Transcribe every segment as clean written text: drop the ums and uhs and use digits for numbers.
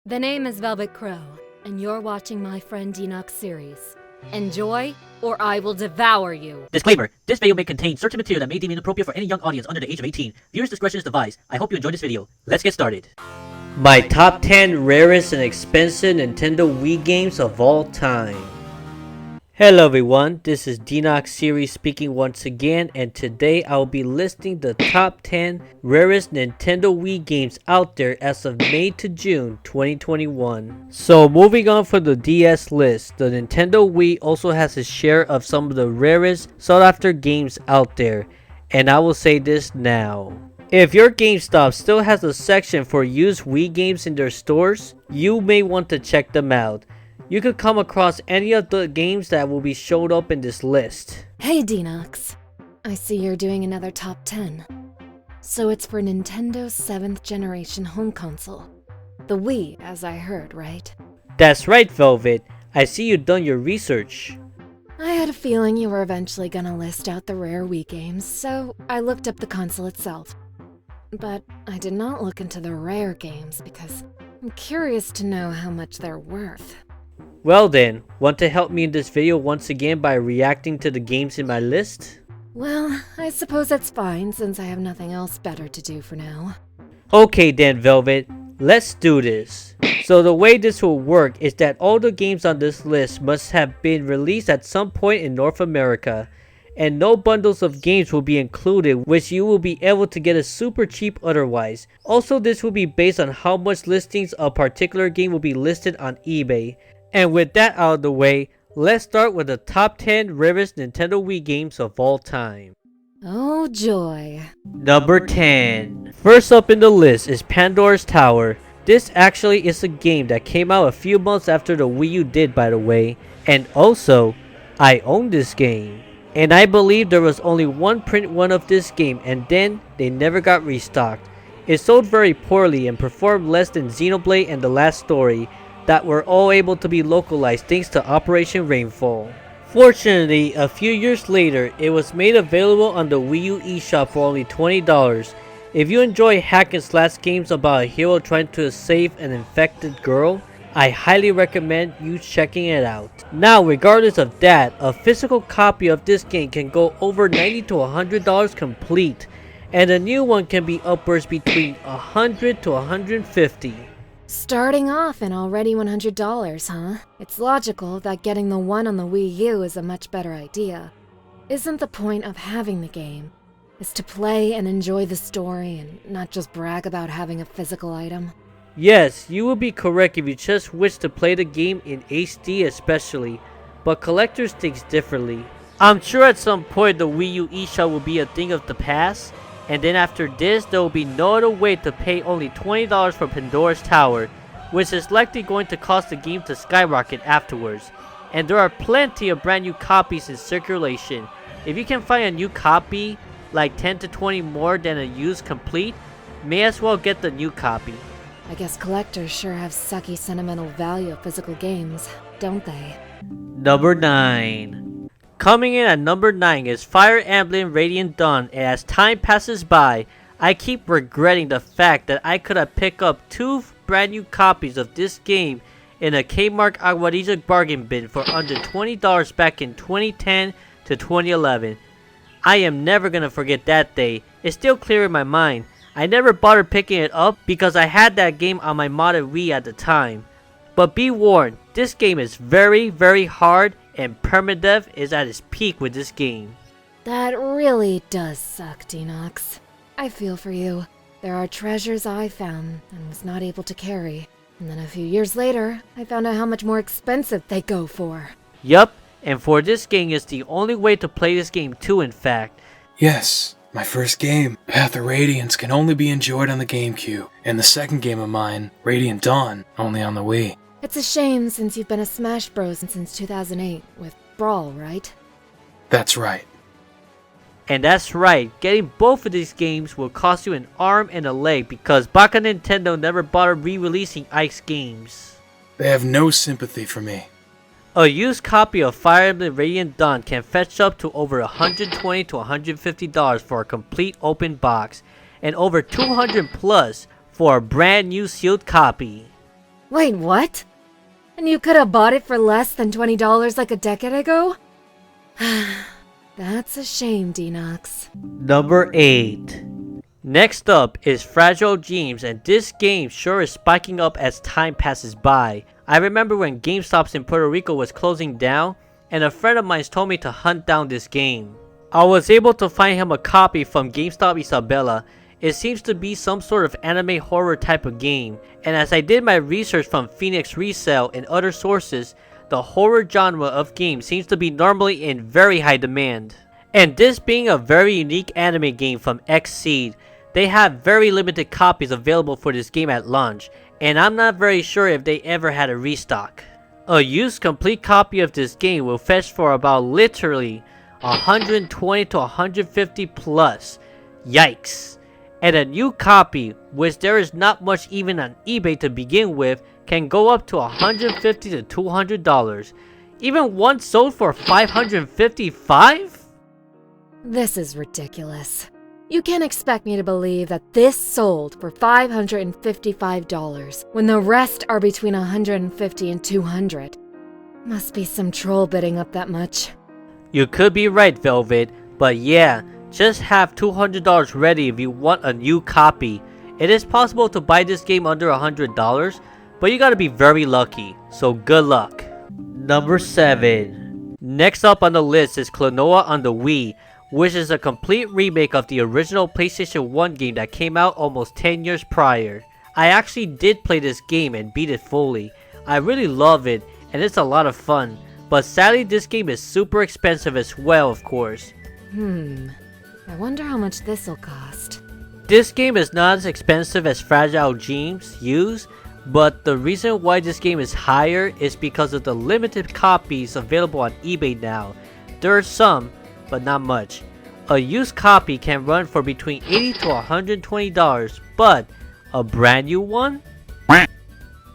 The name is Velvet Crowe, and you're watching my friend Enoch's series. Enjoy, or I will devour you. Disclaimer, this video may contain certain material that may deem inappropriate for any young audience under the age of 18. Viewers' discretion is advised. I hope you enjoyed this video. Let's get started. My top 10 rarest and expensive Nintendo Wii games of all time. Hello everyone, this is Enoch's series speaking once again, and today I will be listing the top 10 rarest Nintendo Wii games out there as of May to June 2021. So moving on from the DS list, the Nintendo Wii also has its share of some of the rarest sought after games out there, and I will say this now. If your GameStop still has a section for used Wii games in their stores, you may want to check them out. You could come across any of the games that will be showed up in this list. Hey Denox, I see you're doing another top 10. So it's for Nintendo's 7th generation home console. The Wii, as I heard, right? That's right, Velvet. I see you've done your research. I had a feeling you were eventually gonna list out the rare Wii games, so I looked up the console itself. But I did not look into the rare games because I'm curious to know how much they're worth. Well then, want to help me in this video once again by reacting to the games in my list? Well, I suppose that's fine since I have nothing else better to do for now. Okay then, Velvet, let's do this. So the way this will work is that all the games on this list must have been released at some point in North America, and no bundles of games will be included, which you will be able to get a super cheap otherwise. Also, this will be based on how much listings a particular game will be listed on eBay. And with that out of the way, let's start with the top 10 rarest Nintendo Wii games of all time. Oh joy. Number 10. First up in the list is Pandora's Tower. This actually is a game that came out a few months after the Wii U did, by the way. And also, I own this game. And I believe there was only one print run of this game, and then they never got restocked. It sold very poorly and performed less than Xenoblade and The Last Story, that were all able to be localized thanks to Operation Rainfall. Fortunately, a few years later, it was made available on the Wii U eShop for only $20. If you enjoy hack and slash games about a hero trying to save an infected girl, I highly recommend you checking it out. Now, regardless of that, a physical copy of this game can go over $90 to $100 complete, and a new one can be upwards between $100 to $150. Starting off and already $100, huh? It's logical that getting the one on the Wii U is a much better idea. Isn't the point of having the game is to play and enjoy the story and not just brag about having a physical item? Yes, you will be correct if you just wish to play the game in HD especially, but collectors think differently. I'm sure at some point the Wii U eShop will be a thing of the past, and then after this, there will be no other way to pay only $20 for Pandora's Tower, which is likely going to cause the game to skyrocket afterwards. And there are plenty of brand new copies in circulation. If you can find a new copy, like 10 to 20 more than a used complete, may as well get the new copy. I guess collectors sure have sucky sentimental value of physical games, don't they? Number 9. Coming in at number 9 is Fire Emblem Radiant Dawn, and as time passes by, I keep regretting the fact that I could have picked up 2 brand new copies of this game in a Kmart Aguadilla bargain bin for under $20 back in 2010 to 2011. I am never gonna forget that day. It's still clear in my mind. I never bothered picking it up because I had that game on my modded Wii at the time. But be warned, this game is very, very hard, and permadeath is at its peak with this game. That really does suck, Denox. I feel for you. There are treasures I found and was not able to carry. And then a few years later, I found out how much more expensive they go for. Yup, and for this game is the only way to play this game too, in fact. Yes, my first game, Path of Radiance, can only be enjoyed on the GameCube. And the second game of mine, Radiant Dawn, only on the Wii. It's a shame since you've been a Smash Bros. Since 2008 with Brawl, right? That's right. And that's right, getting both of these games will cost you an arm and a leg because Baka Nintendo never bothered re-releasing Ice games. They have no sympathy for me. A used copy of Fire Emblem Radiant Dawn can fetch up to over $120 to $150 for a complete open box, and over $200 plus for a brand new sealed copy. Wait, what? And you could have bought it for less than $20 like a decade ago? That's a shame, Dinox. Number 8. Next up is Fragile Dreams, and this game sure is spiking up as time passes by. I remember when GameStops in Puerto Rico was closing down, and a friend of mine told me to hunt down this game. I was able to find him a copy from GameStop Isabela. It seems to be some sort of anime horror type of game, and as I did my research from Phoenix Resale and other sources, the horror genre of games seems to be normally in very high demand. And this being a very unique anime game from Xseed, they have very limited copies available for this game at launch, and I'm not very sure if they ever had a restock. A used complete copy of this game will fetch for about literally 120 to 150 plus. Yikes. And a new copy, which there is not much even on eBay to begin with, can go up to $150 to $200. Even one sold for $555? This is ridiculous. You can't expect me to believe that this sold for $555 when the rest are between $150 and $200. Must be some troll bidding up that much. You could be right, Velvet, but yeah, just have $200 ready if you want a new copy. It is possible to buy this game under $100, but you gotta be very lucky, so good luck. Number 7. Next up on the list is Klonoa on the Wii, which is a complete remake of the original PlayStation 1 game that came out almost 10 years prior. I actually did play this game and beat it fully. I really love it, and it's a lot of fun, but sadly this game is super expensive as well, of course. I wonder how much this'll cost. This game is not as expensive as Fragile Dreams used, but the reason why this game is higher is because of the limited copies available on eBay now. There are some, but not much. A used copy can run for between $80 to $120, but a brand new one?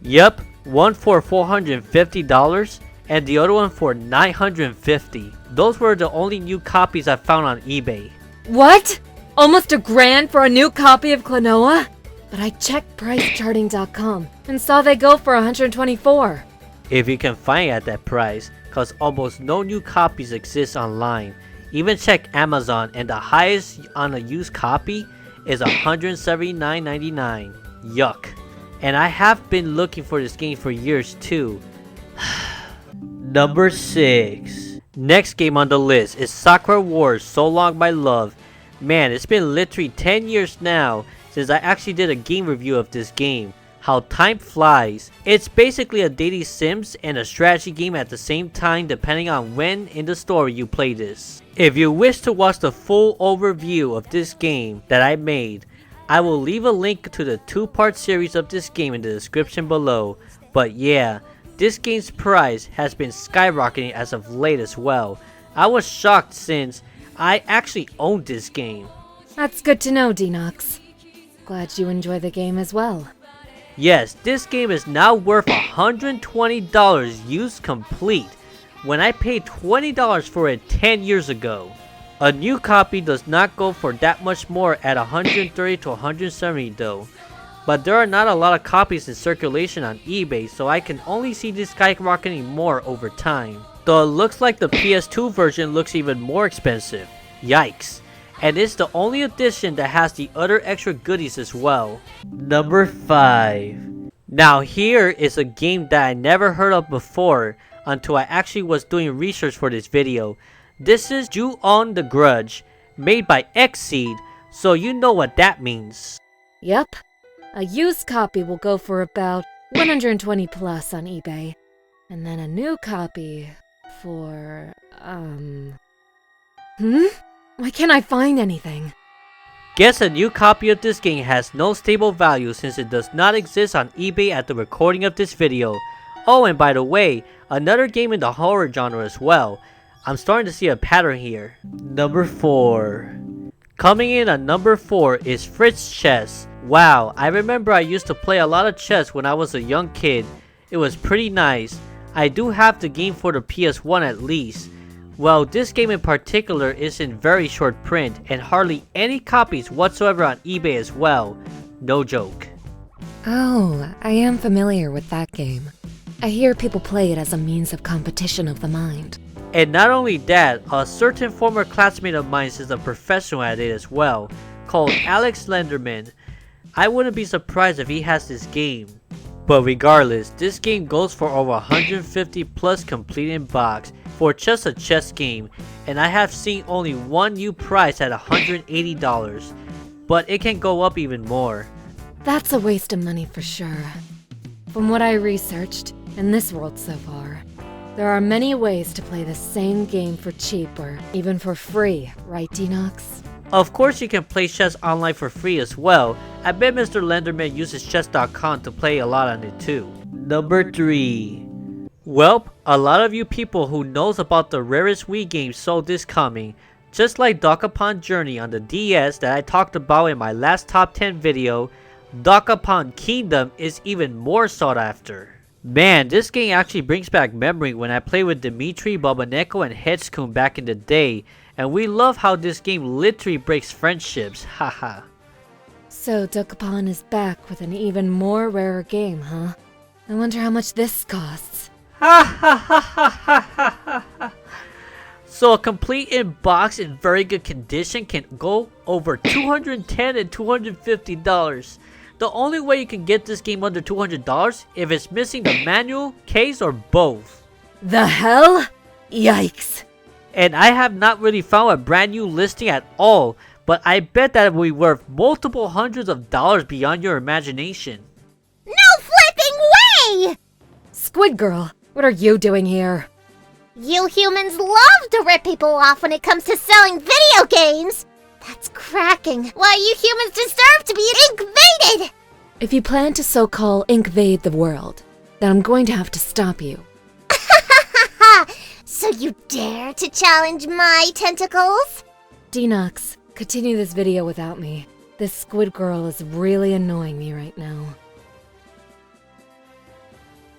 Yep, one for $450 and the other one for $950. Those were the only new copies I found on eBay. What? Almost $1,000 for a new copy of Klonoa? But I checked pricecharting.com and saw they go for $124. If you can find it at that price, cause almost no new copies exist online. Even check Amazon and the highest on a used copy is $179.99. Yuck. And I have been looking for this game for years too. Number 6. Next game on the list is Sakura Wars So Long My Love. Man, it's been literally 10 years now since I actually did a game review of this game. How time flies. It's basically a dating sims and a strategy game at the same time depending on when in the story you play this. If you wish to watch the full overview of this game that I made, I will leave a link to the 2-part series of this game in the description below. But yeah, this game's price has been skyrocketing as of late as well. I was shocked since I actually owned this game. That's good to know, Dinox. Glad you enjoy the game as well. Yes, this game is now worth $120 used complete, when I paid $20 for it 10 years ago. A new copy does not go for that much more at $130 to $170 though. But there are not a lot of copies in circulation on eBay, so I can only see this skyrocketing more over time. Though it looks like the PS2 version looks even more expensive. Yikes. And it's the only edition that has the other extra goodies as well. Number 5. Now here is a game that I never heard of before until I actually was doing research for this video. This is Ju-On the Grudge, made by Xseed, so you know what that means. Yep. A used copy will go for about $120 plus on eBay. And then a new copy for, Why can't I find anything? Guess a new copy of this game has no stable value since it does not exist on eBay at the recording of this video. Oh, and by the way, another game in the horror genre as well. I'm starting to see a pattern here. Number 4. Coming in at number 4 is Fritz Chess. Wow, I remember I used to play a lot of chess when I was a young kid. It was pretty nice. I do have the game for the PS1 at least. Well, this game in particular is in very short print and hardly any copies whatsoever on eBay as well. No joke. Oh, I am familiar with that game. I hear people play it as a means of competition of the mind. And not only that, a certain former classmate of mine is a professional at it as well, called Alex Lenderman. I wouldn't be surprised if he has this game. But regardless, this game goes for over 150 plus complete in box for just a chess game, and I have seen only one new price at $180, but it can go up even more. That's a waste of money for sure. From what I researched, in this world so far, there are many ways to play the same game for cheap or even for free, right, Denox? Of course you can play chess online for free as well. I bet Mr. Lenderman uses chess.com to play a lot on it too. Number 3. Welp, a lot of you people who knows about the Rarest Wii game saw this coming. Just like Dokapon Journey on the DS that I talked about in my last top 10 video, Dokapon Kingdom is even more sought after. Man, this game actually brings back memory when I played with Dimitri, Babaneko, and Hetskun back in the day, and we love how this game literally breaks friendships, haha. So Dokapon is back with an even more rarer game, huh? I wonder how much this costs. So a complete in-box in very good condition can go over $210 and $250. The only way you can get this game under $200 if it's missing the manual, case, or both. The hell? Yikes. And I have not really found a brand new listing at all, but I bet that it will be worth multiple hundreds of dollars beyond your imagination. No flipping way! Squid Girl, what are you doing here? You humans love to rip people off when it comes to selling video games! That's cracking. Why, you humans deserve to be invaded! If you plan to so-called invade the world, then I'm going to have to stop you. So you dare to challenge my tentacles? Denox, continue this video without me. This Squid Girl is really annoying me right now.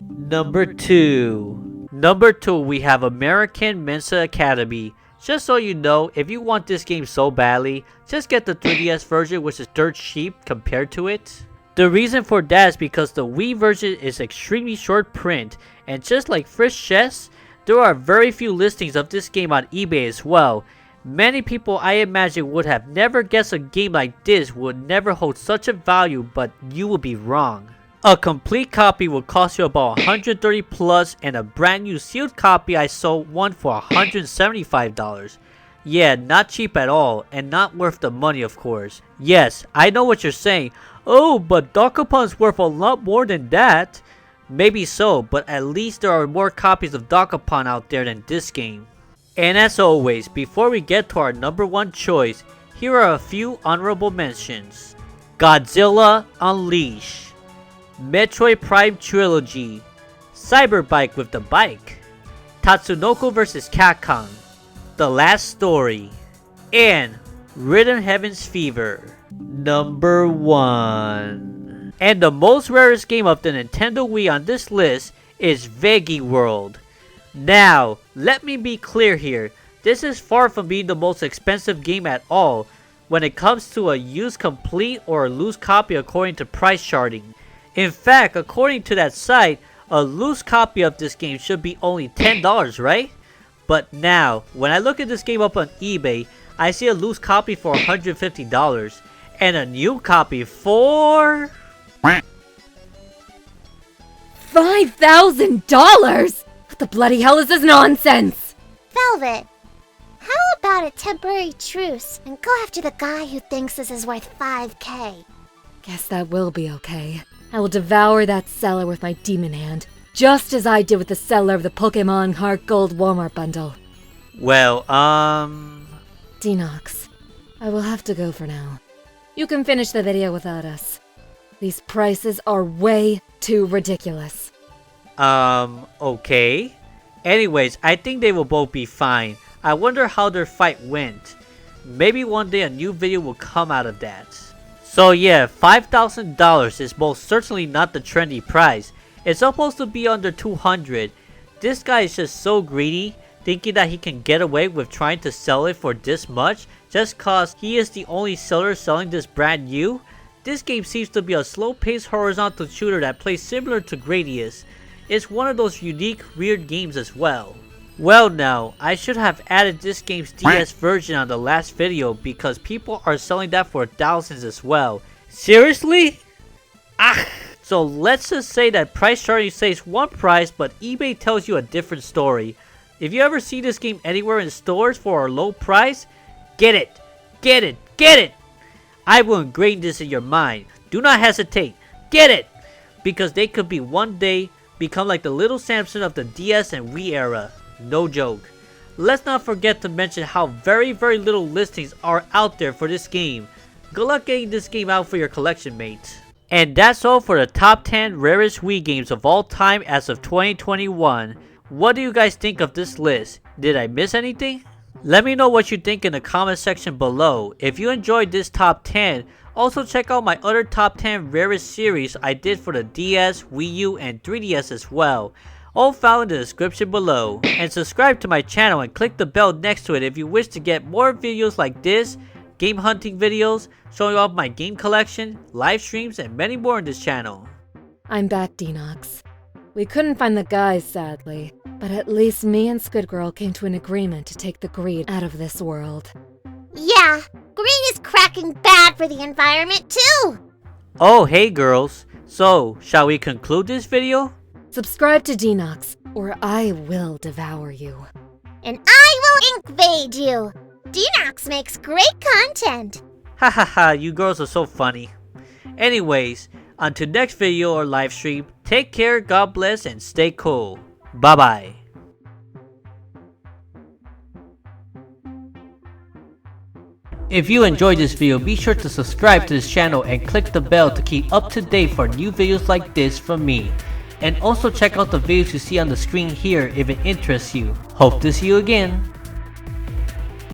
Number 2. Number 2, we have American Mensa Academy. Just so you know, if you want this game so badly, just get the 3DS version, which is dirt cheap compared to it. The reason for that is because the Wii version is extremely short print, and just like Frisch Chess, there are very few listings of this game on eBay as well. Many people I imagine would have never guessed a game like this would never hold such a value, but you would be wrong. A complete copy will cost you about $130 plus, and a brand new sealed copy I sold one for $175. Yeah, not cheap at all, and not worth the money of course. Yes, I know what you're saying. Oh, but Dokapon's worth a lot more than that. Maybe so, but at least there are more copies of Dokapon out there than this game. And as always, before we get to our number 1 choice, here are a few honorable mentions. Godzilla Unleashed, Metroid Prime Trilogy, Cyberbike with the Bike, Tatsunoko vs Capcom, The Last Story, and Rhythm Heaven's Fever. Number 1. And the most rarest game of the Nintendo Wii on this list is Veggie World. Now, let me be clear here, this is far from being the most expensive game at all when it comes to a used complete or a loose copy according to price charting. In fact, according to that site, a loose copy of this game should be only $10, right? But now, when I look at this game up on eBay, I see a loose copy for $150 and a new copy for $5,000? What the bloody hell is this nonsense? Velvet, how about a temporary truce and go after the guy who thinks this is worth $5K? Guess that will be okay. I will devour that seller with my demon hand, just as I did with the seller of the Pokemon Heart Gold Walmart bundle. Well, Denox, I will have to go for now. You can finish the video without us. These prices are way too ridiculous. Okay. Anyways, I think they will both be fine. I wonder how their fight went. Maybe one day a new video will come out of that. So yeah, $5,000 is most certainly not the trendy price. It's supposed to be under $200. This guy is just so greedy, thinking that he can get away with trying to sell it for this much just cause he is the only seller selling this brand new. This game seems to be a slow-paced horizontal shooter that plays similar to Gradius. It's one of those unique, weird games as well. Well now, I should have added this game's DS version on the last video because people are selling that for thousands as well. Seriously? Ah! So let's just say that price charting says one price, but eBay tells you a different story. If you ever see this game anywhere in stores for a low price, get it! Get it! Get it! I will ingrain this in your mind. Do not hesitate. Get it! Because they could be one day become like the little Samson of the DS and Wii era. No joke. Let's not forget to mention how very little listings are out there for this game. Good luck getting this game out for your collection, mates. And that's all for the top 10 rarest Wii games of all time as of 2021. What do you guys think of this list? Did I miss anything? Let me know what you think in the comment section below. If you enjoyed this top 10, also check out my other top 10 rarest series I did for the DS, Wii U, and 3DS as well. All found in the description below. And subscribe to my channel and click the bell next to it if you wish to get more videos like this, game hunting videos, showing off my game collection, live streams, and many more on this channel. I'm back, Denox. We couldn't find the guys, sadly, but at least me and Squid Girl came to an agreement to take the greed out of this world. Yeah, greed is cracking bad for the environment too. Oh, hey girls. So, shall we conclude this video? Subscribe to Denox, or I will devour you. And I will invade you. Denox makes great content. Hahaha, you girls are so funny. Anyways, until next video or live stream, take care, God bless, and stay cool. Bye bye. If you enjoyed this video, be sure to subscribe to this channel and click the bell to keep up to date for new videos like this from me. And also check out the videos you see on the screen here if it interests you. Hope to see you again.